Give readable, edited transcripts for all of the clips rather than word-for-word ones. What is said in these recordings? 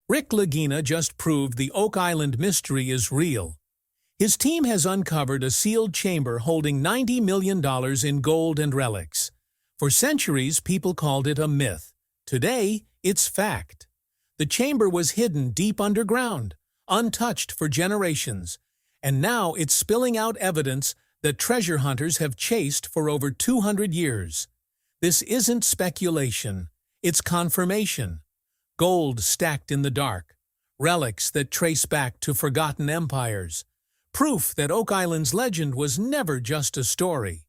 Rick Lagina just proved the Oak Island mystery is real. His team has uncovered a sealed chamber holding $90 million in gold and relics. For centuries, people called it a myth. Today, it's fact. The chamber was hidden deep underground, untouched for generations, and now it's spilling out evidence that treasure hunters have chased for over 200 years. This isn't speculation, it's confirmation. Gold stacked in the dark, relics that trace back to forgotten empires, proof that Oak Island's legend was never just a story.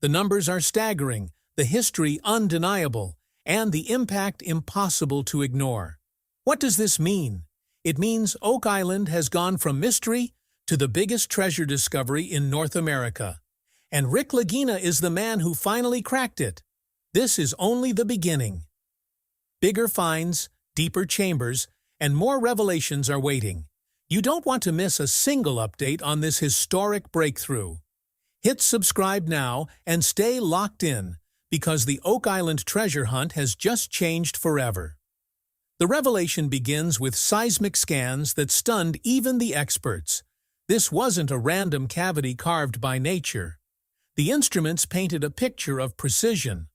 The numbers are staggering, the history undeniable, and the impact impossible to ignore. What does this mean? It means Oak Island has gone from mystery to the biggest treasure discovery in North America. And Rick Lagina is the man who finally cracked it. This is only the beginning. Bigger finds, deeper chambers, and more revelations are waiting. You don't want to miss a single update on this historic breakthrough. Hit subscribe now and stay locked in, because the Oak Island treasure hunt has just changed forever. The revelation begins with seismic scans that stunned even the experts. This wasn't a random cavity carved by nature. The instruments painted a picture of precision.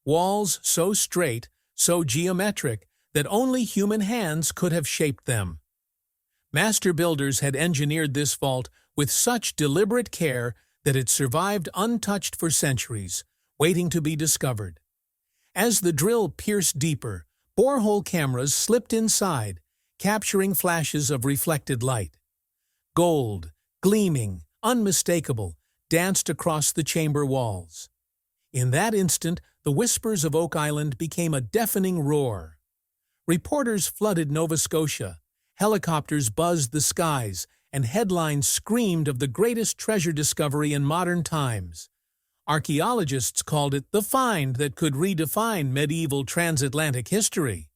Walls so straight, so geometric, that only human hands could have shaped them. Master builders had engineered this vault with such deliberate care that it survived untouched for centuries, waiting to be discovered. As the drill pierced deeper, borehole cameras slipped inside, capturing flashes of reflected light. Gold, gleaming, unmistakable, danced across the chamber walls. In that instant, the whispers of Oak Island became a deafening roar. Reporters flooded Nova Scotia, helicopters buzzed the skies, and headlines screamed of the greatest treasure discovery in modern times. Archaeologists called it the find that could redefine medieval transatlantic history.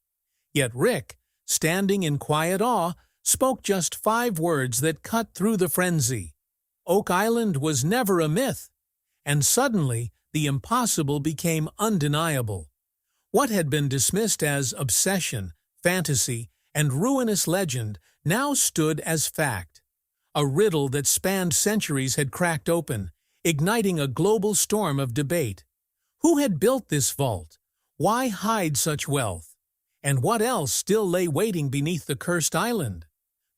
Yet Rick, standing in quiet awe, spoke just 5 words that cut through the frenzy. Oak Island was never a myth, and suddenly the impossible became undeniable. What had been dismissed as obsession, fantasy, and ruinous legend now stood as fact. A riddle that spanned centuries had cracked open, igniting a global storm of debate. Who had built this vault? Why hide such wealth? And what else still lay waiting beneath the cursed island?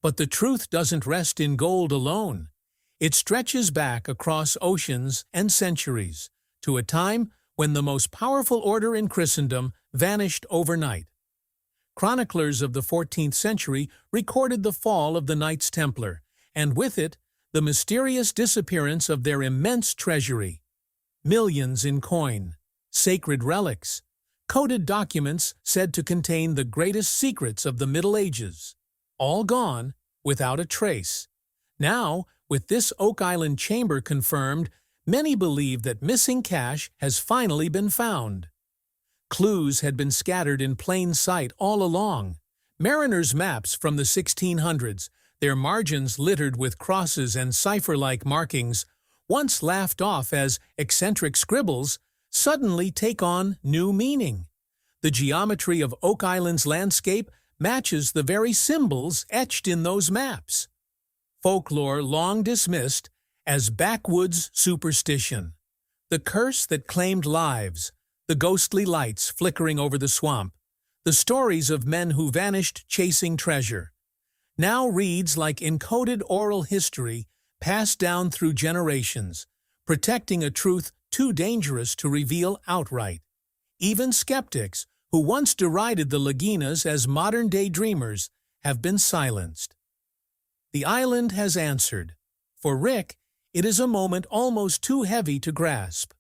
But the truth doesn't rest in gold alone. It stretches back across oceans and centuries, to a time when the most powerful order in Christendom vanished overnight. Chroniclers of the 14th century recorded the fall of the Knights Templar, and with it, the mysterious disappearance of their immense treasury. Millions in coin, sacred relics, coded documents said to contain the greatest secrets of the Middle Ages. All gone, without a trace. Now, with this Oak Island chamber confirmed, many believe that missing cash has finally been found. Clues had been scattered in plain sight all along. Mariners' maps from the 1600s, their margins littered with crosses and cipher-like markings, once laughed off as eccentric scribbles, suddenly take on new meaning. The geometry of Oak Island's landscape matches the very symbols etched in those maps. Folklore long dismissed as backwoods superstition. The curse that claimed lives, the ghostly lights flickering over the swamp, the stories of men who vanished chasing treasure, now reads like encoded oral history passed down through generations, protecting a truth too dangerous to reveal outright. Even skeptics, who once derided the Laginas as modern-day dreamers, have been silenced. The island has answered. For Rick, it is a moment almost too heavy to grasp.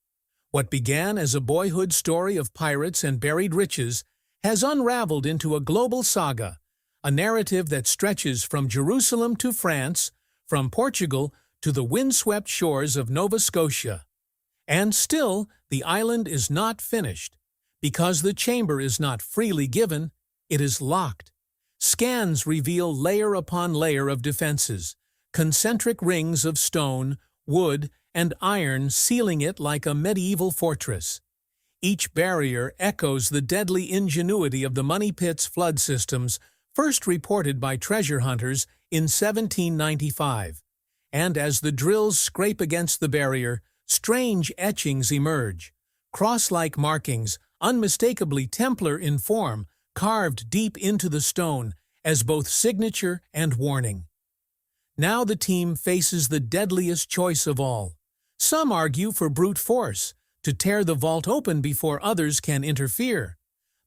What began as a boyhood story of pirates and buried riches has unraveled into a global saga, a narrative that stretches from Jerusalem to France, from Portugal to the windswept shores of Nova Scotia. And still, the island is not finished. Because the chamber is not freely given, it is locked. Scans reveal layer upon layer of defenses, concentric rings of stone, wood, and iron sealing it like a medieval fortress. Each barrier echoes the deadly ingenuity of the Money Pit's flood systems, first reported by treasure hunters in 1795, and as the drills scrape against the barrier, strange etchings emerge, cross-like markings, unmistakably Templar in form, carved deep into the stone as both signature and warning. Now the team faces the deadliest choice of all. Some argue for brute force, to tear the vault open before others can interfere.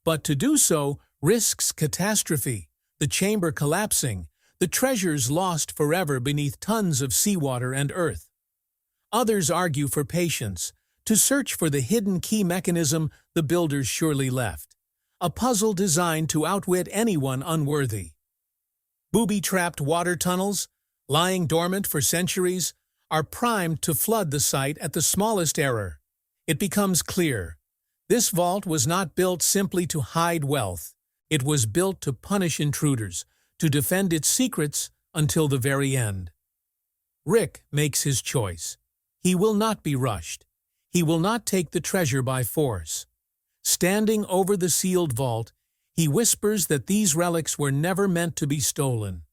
But to do so risks catastrophe, the chamber collapsing, the treasures lost forever beneath tons of seawater and earth. Others argue for patience, to search for the hidden key mechanism the builders surely left, a puzzle designed to outwit anyone unworthy. Booby-trapped water tunnels, lying dormant for centuries, are primed to flood the site at the smallest error. It becomes clear. This vault was not built simply to hide wealth. It was built to punish intruders, to defend its secrets until the very end. Rick makes his choice. He will not be rushed. He will not take the treasure by force. Standing over the sealed vault, he whispers that these relics were never meant to be stolen.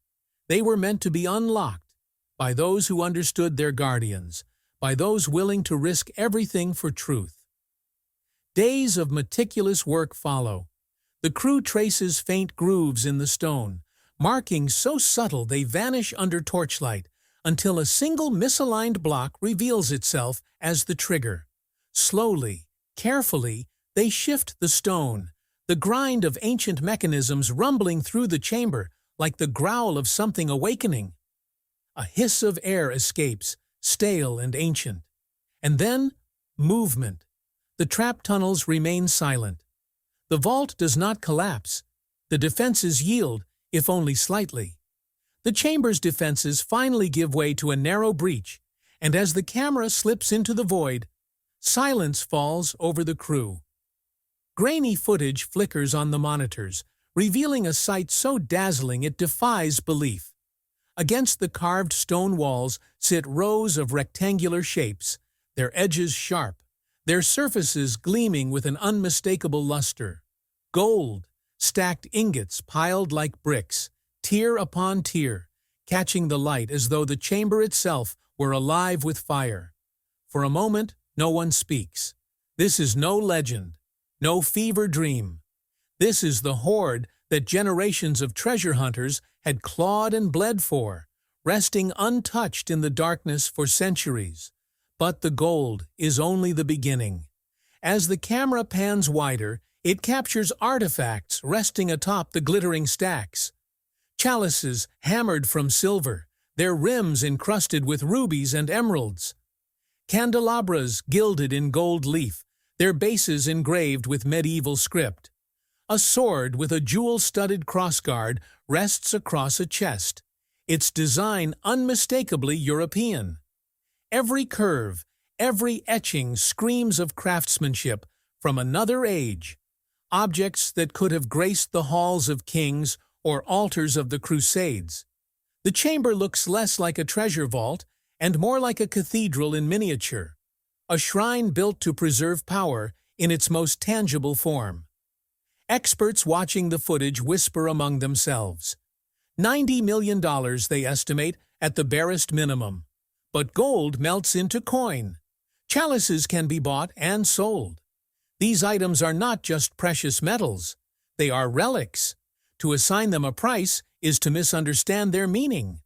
They were meant to be unlocked by those who understood their guardians, by those willing to risk everything for truth. Days of meticulous work follow. The crew traces faint grooves in the stone, markings so subtle they vanish under torchlight, until a single misaligned block reveals itself as the trigger. Slowly, carefully, they shift the stone, the grind of ancient mechanisms rumbling through the chamber like the growl of something awakening. A hiss of air escapes, stale and ancient. And then, movement. The trap tunnels remain silent. The vault does not collapse. The defenses yield, if only slightly. The chamber's defenses finally give way to a narrow breach, and as the camera slips into the void, silence falls over the crew. Grainy footage flickers on the monitors, revealing a sight so dazzling it defies belief. Against the carved stone walls sit rows of rectangular shapes, their edges sharp, their surfaces gleaming with an unmistakable luster. Gold, stacked ingots piled like bricks, tier upon tier, catching the light as though the chamber itself were alive with fire. For a moment, no one speaks. This is no legend, no fever dream. This is the hoard that generations of treasure hunters had clawed and bled for, resting untouched in the darkness for centuries. But the gold is only the beginning. As the camera pans wider, it captures artifacts resting atop the glittering stacks. Chalices hammered from silver, their rims encrusted with rubies and emeralds. Candelabras gilded in gold leaf, their bases engraved with medieval script. A sword with a jewel-studded crossguard rests across a chest, its design unmistakably European. Every curve, every etching screams of craftsmanship from another age, objects that could have graced the halls of kings or altars of the Crusades. The chamber looks less like a treasure vault and more like a cathedral in miniature, a shrine built to preserve power in its most tangible form. Experts watching the footage whisper among themselves. $90 million, they estimate, at the barest minimum. But gold melts into coin. Chalices can be bought and sold. These items are not just precious metals. They are relics. To assign them a price is to misunderstand their meaning.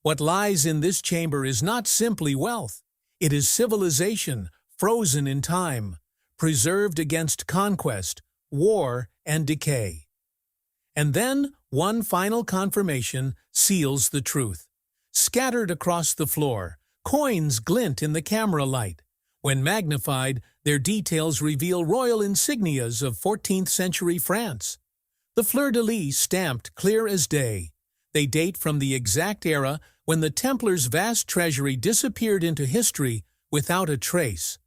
What lies in this chamber is not simply wealth. It is civilization, frozen in time, preserved against conquest, war, and decay. And then, one final confirmation seals the truth. Scattered across the floor, coins glint in the camera light. When magnified, their details reveal royal insignias of 14th century France. The fleur-de-lis stamped clear as day. They date from the exact era when the Templars' vast treasury disappeared into history without a trace.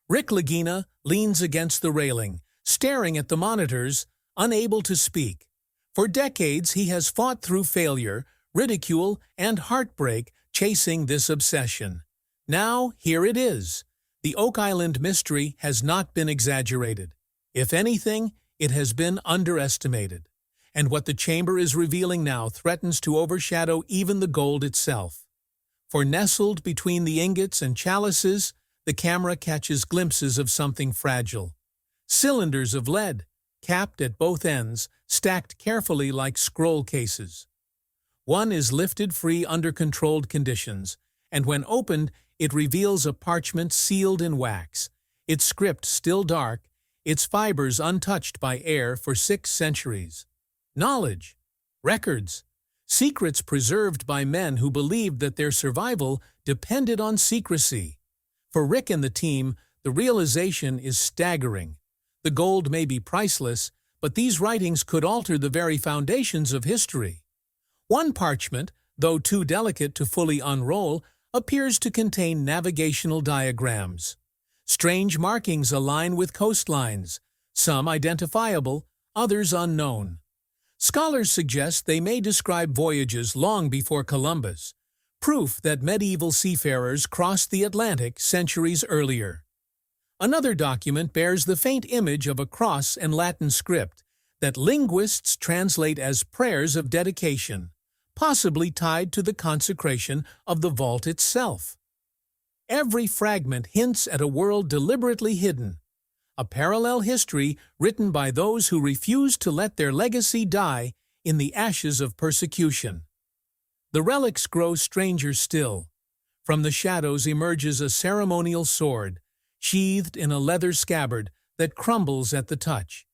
Rick Lagina leans against the railing, staring at the monitors, unable to speak. For decades, he has fought through failure, ridicule, and heartbreak chasing this obsession. Now, here it is. The Oak Island mystery has not been exaggerated. If anything, it has been underestimated. And what the chamber is revealing now threatens to overshadow even the gold itself. For nestled between the ingots and chalices, the camera catches glimpses of something fragile. Cylinders of lead, capped at both ends, stacked carefully like scroll cases. One is lifted free under controlled conditions, and when opened, it reveals a parchment sealed in wax, its script still dark, its fibers untouched by air for 6 centuries. Knowledge, records, secrets preserved by men who believed that their survival depended on secrecy. For Rick and the team, the realization is staggering. The gold may be priceless, but these writings could alter the very foundations of history. One parchment, though too delicate to fully unroll, appears to contain navigational diagrams. Strange markings align with coastlines, some identifiable, others unknown. Scholars suggest they may describe voyages long before Columbus, proof that medieval seafarers crossed the Atlantic centuries earlier. Another document bears the faint image of a cross and Latin script that linguists translate as prayers of dedication, possibly tied to the consecration of the vault itself. Every fragment hints at a world deliberately hidden, a parallel history written by those who refused to let their legacy die in the ashes of persecution. The relics grow stranger still. From the shadows emerges a ceremonial sword, sheathed in a leather scabbard that crumbles at the touch.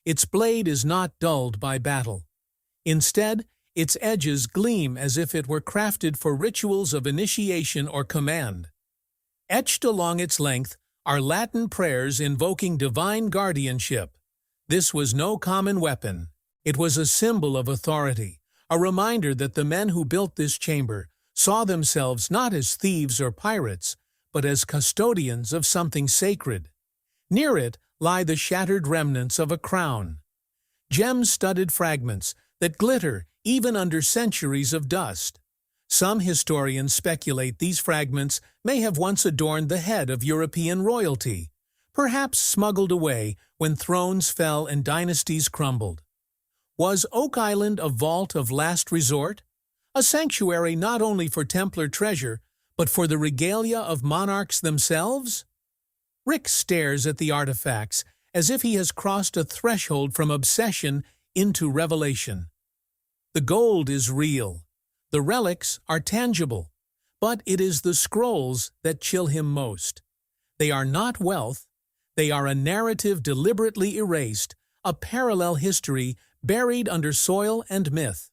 Its blade is not dulled by battle. Instead, its edges gleam as if it were crafted for rituals of initiation or command. Etched along its length are Latin prayers invoking divine guardianship. This was no common weapon. It was a symbol of authority, a reminder that the men who built this chamber saw themselves not as thieves or pirates, but as custodians of something sacred. Near it lie the shattered remnants of a crown, gem-studded fragments that glitter even under centuries of dust. Some historians speculate these fragments may have once adorned the head of European royalty, perhaps smuggled away when thrones fell and dynasties crumbled. Was Oak Island a vault of last resort? A sanctuary not only for Templar treasure, but for the regalia of monarchs themselves? Rick stares at the artifacts as if he has crossed a threshold from obsession into revelation. The gold is real. The relics are tangible, but it is the scrolls that chill him most. They are not wealth, they are a narrative deliberately erased, a parallel history buried under soil and myth.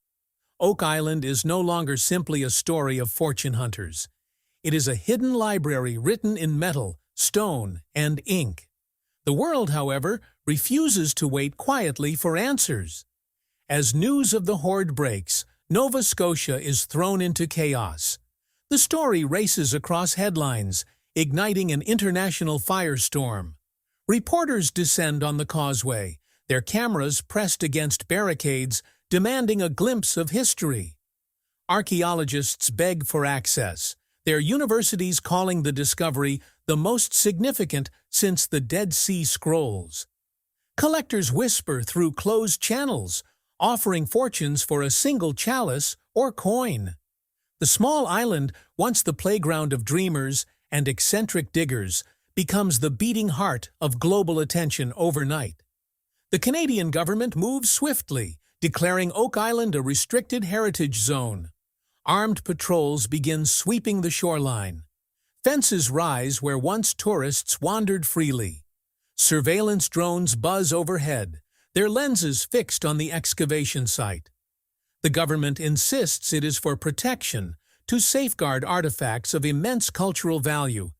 Oak Island is no longer simply a story of fortune hunters. It is a hidden library written in metal, stone, and ink. The world, however, refuses to wait quietly for answers. As news of the Hoard breaks, Nova Scotia is thrown into chaos. The story races across headlines, igniting an international firestorm. Reporters descend on the causeway, their cameras pressed against barricades, demanding a glimpse of history. Archaeologists beg for access, their universities calling the discovery the most significant since the Dead Sea Scrolls. Collectors whisper through closed channels, offering fortunes for a single chalice or coin. The small island, once the playground of dreamers and eccentric diggers, becomes the beating heart of global attention overnight. The Canadian government moves swiftly, declaring Oak Island a restricted heritage zone. Armed patrols begin sweeping the shoreline. Fences rise where once tourists wandered freely. Surveillance drones buzz overhead, their lenses fixed on the excavation site. The government insists it is for protection, to safeguard artifacts of immense cultural value,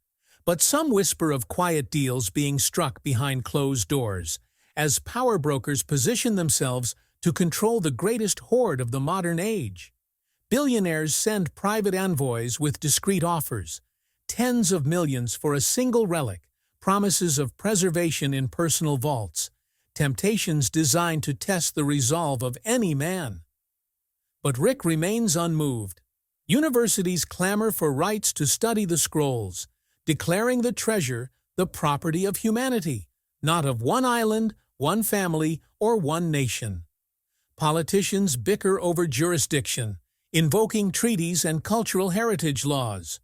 but some whisper of quiet deals being struck behind closed doors, as power brokers position themselves to control the greatest hoard of the modern age. Billionaires send private envoys with discreet offers, tens of millions for a single relic, promises of preservation in personal vaults, temptations designed to test the resolve of any man. But Rick remains unmoved. Universities clamor for rights to study the scrolls, declaring the treasure the property of humanity, not of one island, one family, or one nation. Politicians bicker over jurisdiction, invoking treaties and cultural heritage laws.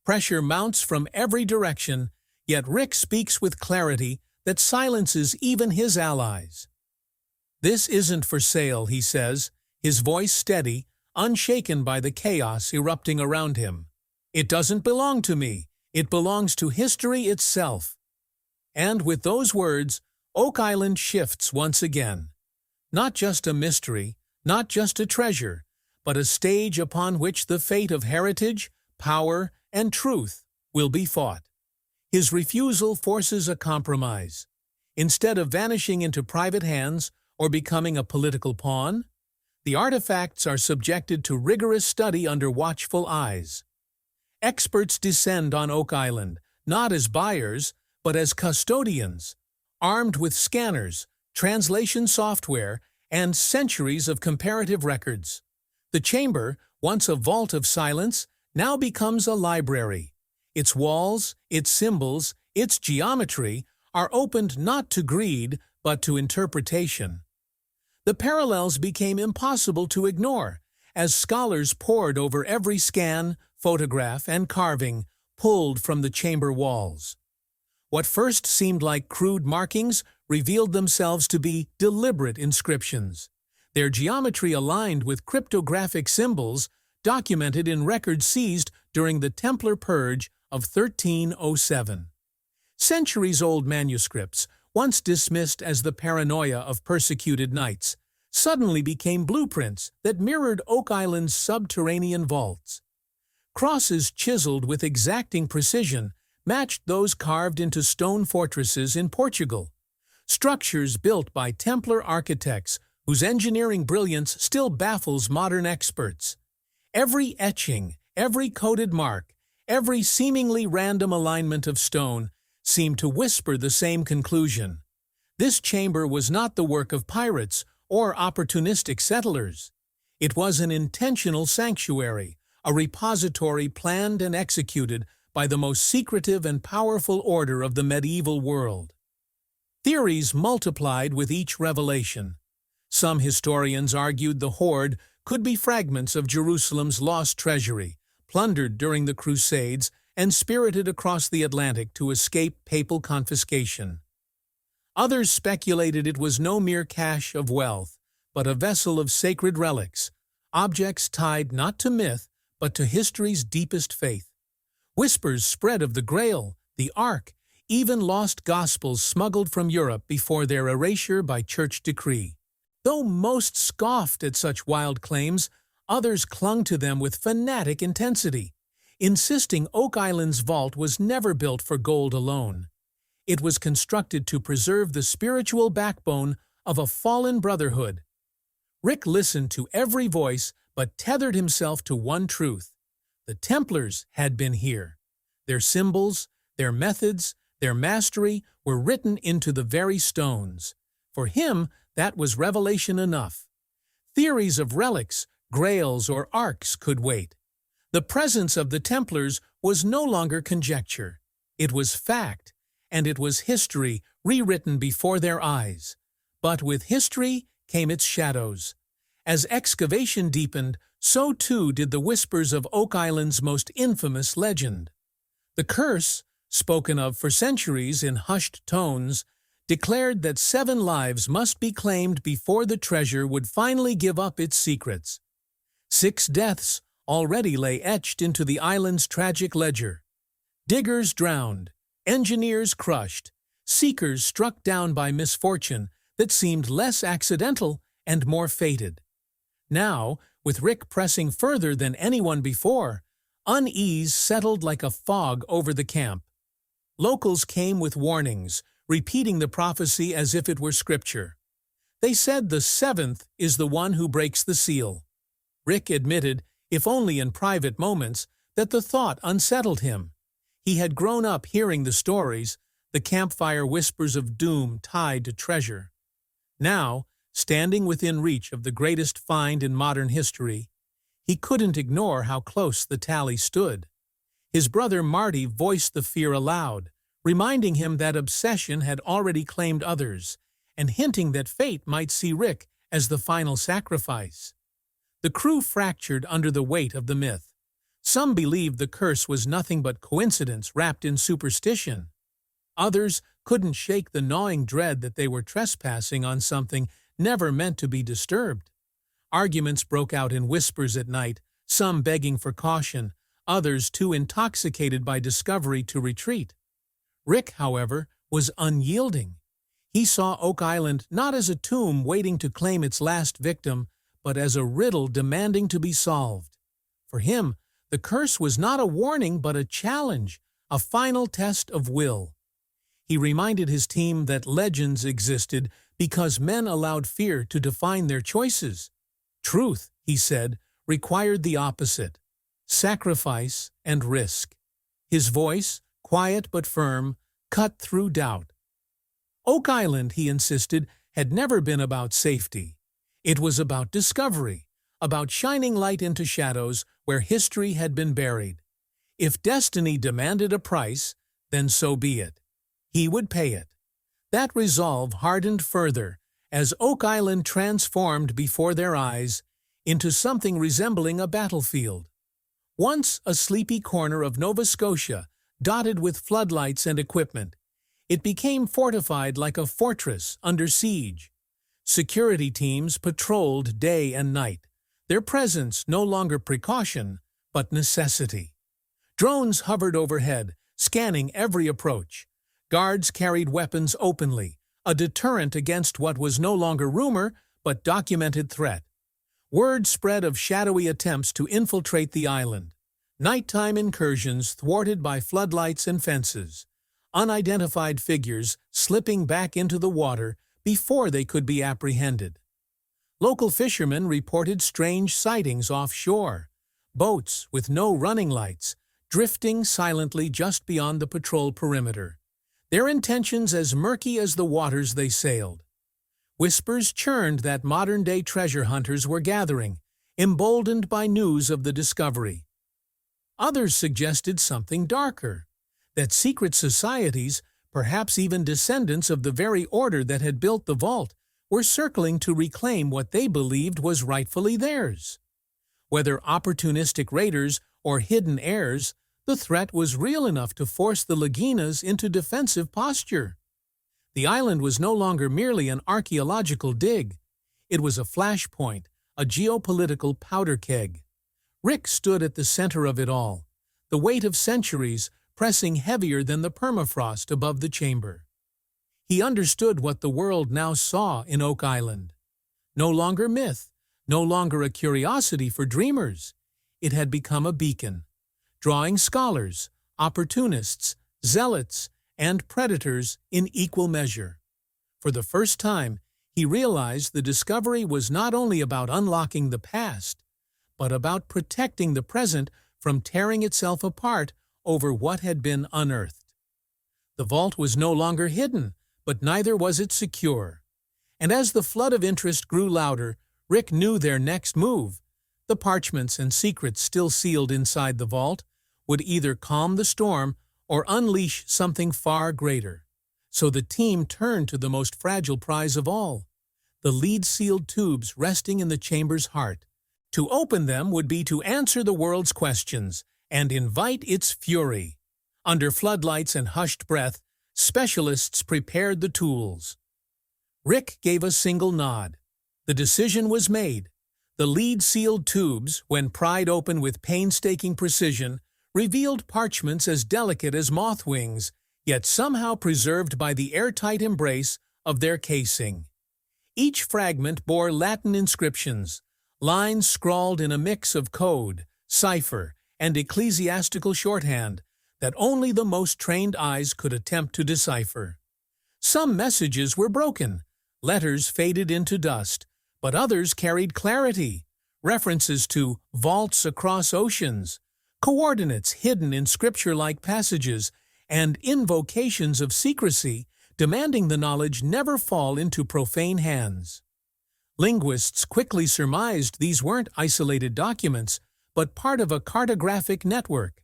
Pressure mounts from every direction, yet Rick speaks with clarity that silences even his allies. "This isn't for sale," he says, his voice steady, unshaken by the chaos erupting around him. "It doesn't belong to me. It belongs to history itself." And with those words, Oak Island shifts once again. Not just a mystery, not just a treasure, but a stage upon which the fate of heritage, power, and truth will be fought. His refusal forces a compromise. Instead of vanishing into private hands or becoming a political pawn, the artifacts are subjected to rigorous study under watchful eyes. Experts descend on Oak Island, not as buyers, but as custodians, armed with scanners, translation software, and centuries of comparative records. The chamber, once a vault of silence, now becomes a library. Its walls, its symbols, its geometry are opened not to greed, but to interpretation. The parallels became impossible to ignore, as scholars pored over every scan, photograph, and carving pulled from the chamber walls. What first seemed like crude markings revealed themselves to be deliberate inscriptions, their geometry aligned with cryptographic symbols documented in records seized during the Templar Purge of 1307. Centuries-old manuscripts, once dismissed as the paranoia of persecuted knights, suddenly became blueprints that mirrored Oak Island's subterranean vaults. Crosses chiseled with exacting precision matched those carved into stone fortresses in Portugal, structures built by Templar architects whose engineering brilliance still baffles modern experts. Every etching, every coded mark, every seemingly random alignment of stone seemed to whisper the same conclusion. This chamber was not the work of pirates or opportunistic settlers. It was an intentional sanctuary, a repository planned and executed by the most secretive and powerful order of the medieval world. Theories multiplied with each revelation. Some historians argued the Hoard could be fragments of Jerusalem's lost treasury, plundered during the Crusades and spirited across the Atlantic to escape papal confiscation. Others speculated it was no mere cache of wealth, but a vessel of sacred relics, objects tied not to myth, but to history's deepest faith. Whispers spread of the Grail, the Ark, even lost Gospels smuggled from Europe before their erasure by church decree. Though most scoffed at such wild claims, others clung to them with fanatic intensity, insisting Oak Island's vault was never built for gold alone. It was constructed to preserve the spiritual backbone of a fallen brotherhood. Rick listened to every voice but tethered himself to one truth. The Templars had been here. Their symbols, their methods, their mastery were written into the very stones. For him, that was revelation enough. Theories of relics, grails, or arks could wait. The presence of the Templars was no longer conjecture. It was fact, and it was history rewritten before their eyes. But with history came its shadows. As excavation deepened, so too did the whispers of Oak Island's most infamous legend. The curse, spoken of for centuries in hushed tones, declared that 7 lives must be claimed before the treasure would finally give up its secrets. 6 deaths already lay etched into the island's tragic ledger. Diggers drowned, engineers crushed, seekers struck down by misfortune that seemed less accidental and more fated. Now, with Rick pressing further than anyone before, unease settled like a fog over the camp. Locals came with warnings, repeating the prophecy as if it were scripture. They said the 7th is the one who breaks the seal. Rick admitted, if only in private moments, that the thought unsettled him. He had grown up hearing the stories, the campfire whispers of doom tied to treasure. Now, standing within reach of the greatest find in modern history, he couldn't ignore how close the tally stood. His brother Marty voiced the fear aloud, reminding him that obsession had already claimed others, and hinting that fate might see Rick as the final sacrifice. The crew fractured under the weight of the myth. Some believed the curse was nothing but coincidence wrapped in superstition. Others couldn't shake the gnawing dread that they were trespassing on something never meant to be disturbed. Arguments broke out in whispers at night, some begging for caution, others too intoxicated by discovery to retreat. Rick, however, was unyielding. He saw Oak Island not as a tomb waiting to claim its last victim, but as a riddle demanding to be solved. For him, the curse was not a warning but a challenge, a final test of will. He reminded his team that legends existed because men allowed fear to define their choices. Truth, he said, required the opposite: sacrifice and risk. His voice, quiet but firm, cut through doubt. Oak Island, he insisted, had never been about safety. It was about discovery, about shining light into shadows where history had been buried. If destiny demanded a price, then so be it. He would pay it. That resolve hardened further as Oak Island transformed before their eyes into something resembling a battlefield. Once a sleepy corner of Nova Scotia, dotted with floodlights and equipment, it became fortified like a fortress under siege. Security teams patrolled day and night, their presence no longer precaution, but necessity. Drones hovered overhead, scanning every approach. Guards carried weapons openly, a deterrent against what was no longer rumor, but documented threat. Word spread of shadowy attempts to infiltrate the island. Nighttime incursions thwarted by floodlights and fences. Unidentified figures slipping back into the water before they could be apprehended. Local fishermen reported strange sightings offshore. Boats with no running lights, drifting silently just beyond the patrol perimeter. Their intentions as murky as the waters they sailed. Whispers churned that modern-day treasure hunters were gathering, emboldened by news of the discovery. Others suggested something darker, that secret societies, perhaps even descendants of the very order that had built the vault, were circling to reclaim what they believed was rightfully theirs. Whether opportunistic raiders or hidden heirs, the threat was real enough to force the Laginas into defensive posture. The island was no longer merely an archaeological dig. It was a flashpoint, a geopolitical powder keg. Rick stood at the center of it all, the weight of centuries pressing heavier than the permafrost above the chamber. He understood what the world now saw in Oak Island. No longer myth, no longer a curiosity for dreamers. It had become a beacon, drawing scholars, opportunists, zealots, and predators in equal measure. For the first time, he realized the discovery was not only about unlocking the past, but about protecting the present from tearing itself apart over what had been unearthed. The vault was no longer hidden, but neither was it secure. And as the flood of interest grew louder, Rick knew their next move, the parchments and secrets still sealed inside the vault, would either calm the storm or unleash something far greater. So the team turned to the most fragile prize of all, the lead-sealed tubes resting in the chamber's heart. To open them would be to answer the world's questions and invite its fury. Under floodlights and hushed breath, specialists prepared the tools. Rick gave a single nod. The decision was made. The lead-sealed tubes, when pried open with painstaking precision, revealed parchments as delicate as moth wings, yet somehow preserved by the airtight embrace of their casing. Each fragment bore Latin inscriptions, lines scrawled in a mix of code, cipher, and ecclesiastical shorthand that only the most trained eyes could attempt to decipher. Some messages were broken, letters faded into dust, but others carried clarity, references to vaults across oceans, coordinates hidden in scripture-like passages, and invocations of secrecy demanding the knowledge never fall into profane hands. Linguists quickly surmised these weren't isolated documents, but part of a cartographic network,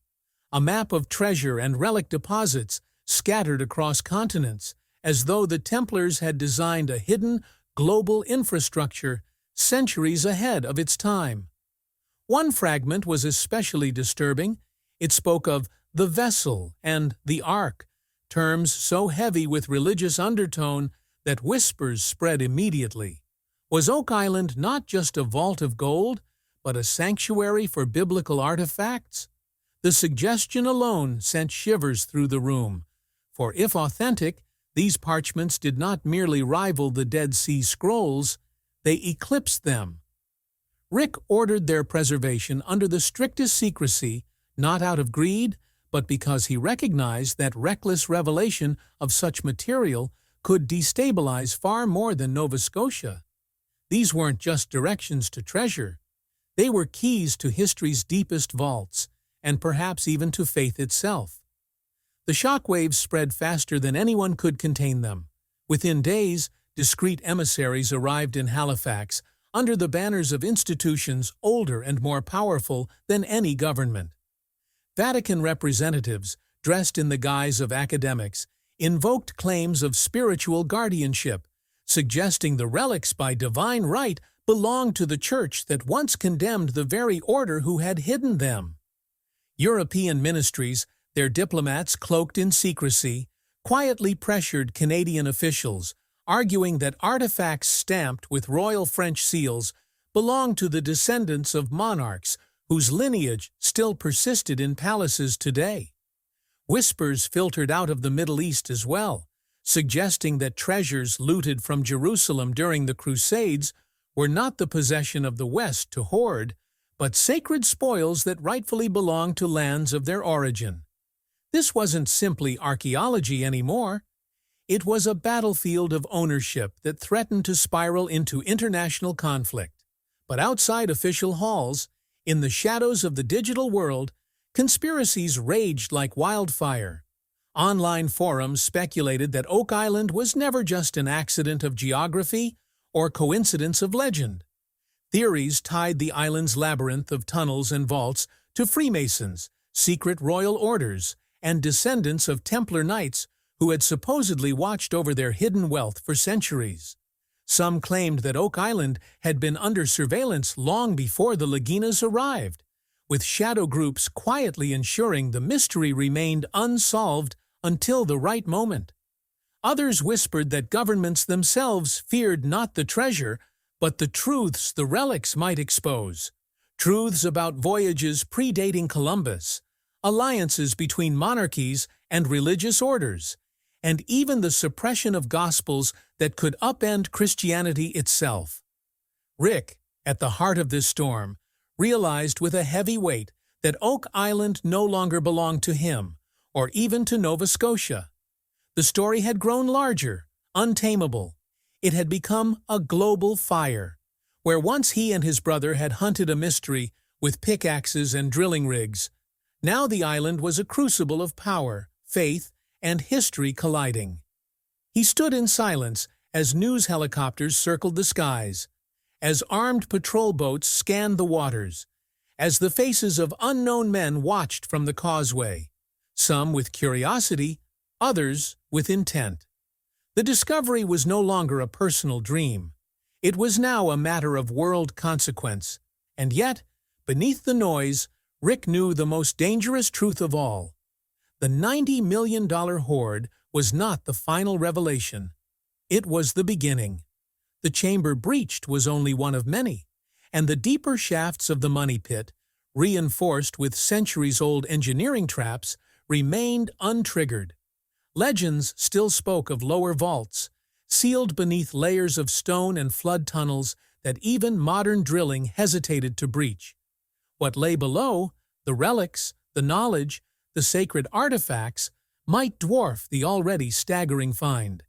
a map of treasure and relic deposits scattered across continents, as though the Templars had designed a hidden, global infrastructure centuries ahead of its time. One fragment was especially disturbing. It spoke of the vessel and the ark, terms so heavy with religious undertone that whispers spread immediately. Was Oak Island not just a vault of gold, but a sanctuary for biblical artifacts? The suggestion alone sent shivers through the room, for if authentic, these parchments did not merely rival the Dead Sea Scrolls, they eclipsed them. Rick ordered their preservation under the strictest secrecy, not out of greed, but because he recognized that reckless revelation of such material could destabilize far more than Nova Scotia. These weren't just directions to treasure. They were keys to history's deepest vaults, and perhaps even to faith itself. The shockwaves spread faster than anyone could contain them. Within days, discreet emissaries arrived in Halifax under the banners of institutions older and more powerful than any government. Vatican representatives, dressed in the guise of academics, invoked claims of spiritual guardianship, suggesting the relics by divine right belonged to the church that once condemned the very order who had hidden them. European ministries, their diplomats cloaked in secrecy, quietly pressured Canadian officials, arguing that artifacts stamped with royal French seals belonged to the descendants of monarchs whose lineage still persisted in palaces today. Whispers filtered out of the Middle East as well, suggesting that treasures looted from Jerusalem during the Crusades were not the possession of the West to hoard, but sacred spoils that rightfully belonged to lands of their origin. This wasn't simply archaeology anymore. It was a battlefield of ownership that threatened to spiral into international conflict. But outside official halls, in the shadows of the digital world, conspiracies raged like wildfire. Online forums speculated that Oak Island was never just an accident of geography or coincidence of legend. Theories tied the island's labyrinth of tunnels and vaults to Freemasons, secret royal orders, and descendants of Templar knights who had supposedly watched over their hidden wealth for centuries. Some claimed that Oak Island had been under surveillance long before the Laginas arrived, with shadow groups quietly ensuring the mystery remained unsolved until the right moment. Others whispered that governments themselves feared not the treasure, but the truths the relics might expose. Truths about voyages predating Columbus, alliances between monarchies and religious orders, and even the suppression of gospels that could upend Christianity itself. Rick, at the heart of this storm, realized with a heavy weight that Oak Island no longer belonged to him, or even to Nova Scotia. The story had grown larger, untamable. It had become a global fire, where once he and his brother had hunted a mystery with pickaxes and drilling rigs. Now the island was a crucible of power, faith, and history colliding. He stood in silence as news helicopters circled the skies, as armed patrol boats scanned the waters, as the faces of unknown men watched from the causeway, some with curiosity, others with intent. The discovery was no longer a personal dream. It was now a matter of world consequence, and yet, beneath the noise, Rick knew the most dangerous truth of all. The $90 million hoard was not the final revelation. It was the beginning. The chamber breached was only one of many, and the deeper shafts of the money pit, reinforced with centuries-old engineering traps, remained untriggered. Legends still spoke of lower vaults, sealed beneath layers of stone and flood tunnels that even modern drilling hesitated to breach. What lay below, the relics, the knowledge, the sacred artifacts, might dwarf the already staggering find.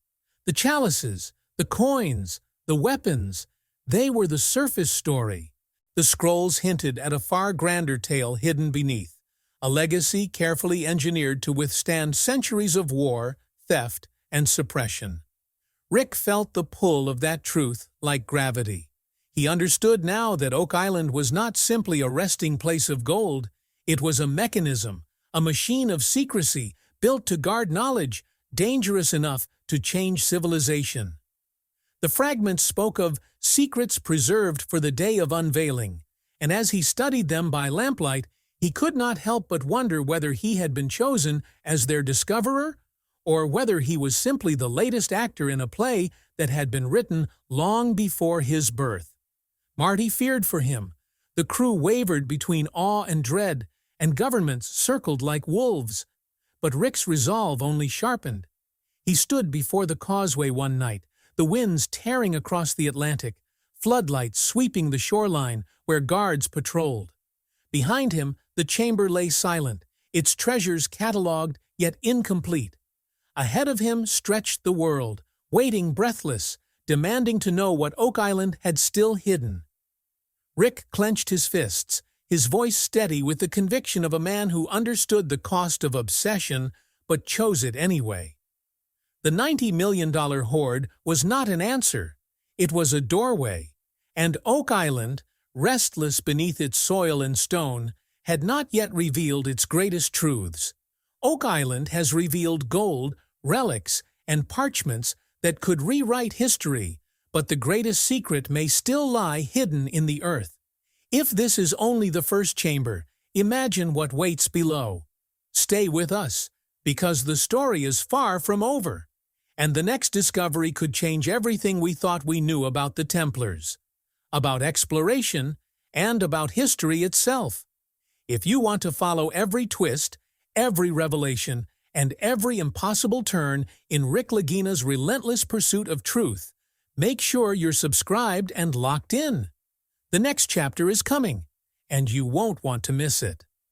The chalices, the coins, the weapons, they were the surface story. The scrolls hinted at a far grander tale hidden beneath, a legacy carefully engineered to withstand centuries of war, theft, and suppression. Rick felt the pull of that truth like gravity. He understood now that Oak Island was not simply a resting place of gold. It was a mechanism, a machine of secrecy, built to guard knowledge, dangerous enough to change civilization. The fragments spoke of secrets preserved for the day of unveiling, and as he studied them by lamplight, he could not help but wonder whether he had been chosen as their discoverer, or whether he was simply the latest actor in a play that had been written long before his birth. Marty feared for him. The crew wavered between awe and dread, and governments circled like wolves. But Rick's resolve only sharpened. He stood before the causeway one night, the winds tearing across the Atlantic, floodlights sweeping the shoreline where guards patrolled. Behind him, the chamber lay silent, its treasures catalogued yet incomplete. Ahead of him stretched the world, waiting breathless, demanding to know what Oak Island had still hidden. Rick clenched his fists, his voice steady with the conviction of a man who understood the cost of obsession but chose it anyway. The $90 million hoard was not an answer. It was a doorway, and Oak Island, restless beneath its soil and stone, had not yet revealed its greatest truths. Oak Island has revealed gold, relics, and parchments that could rewrite history, but the greatest secret may still lie hidden in the earth. If this is only the first chamber, imagine what waits below. Stay with us, because the story is far from over, and the next discovery could change everything we thought we knew about the Templars, about exploration, and about history itself. If you want to follow every twist, every revelation, and every impossible turn in Rick Lagina's relentless pursuit of truth, make sure you're subscribed and locked in. The next chapter is coming, and you won't want to miss it.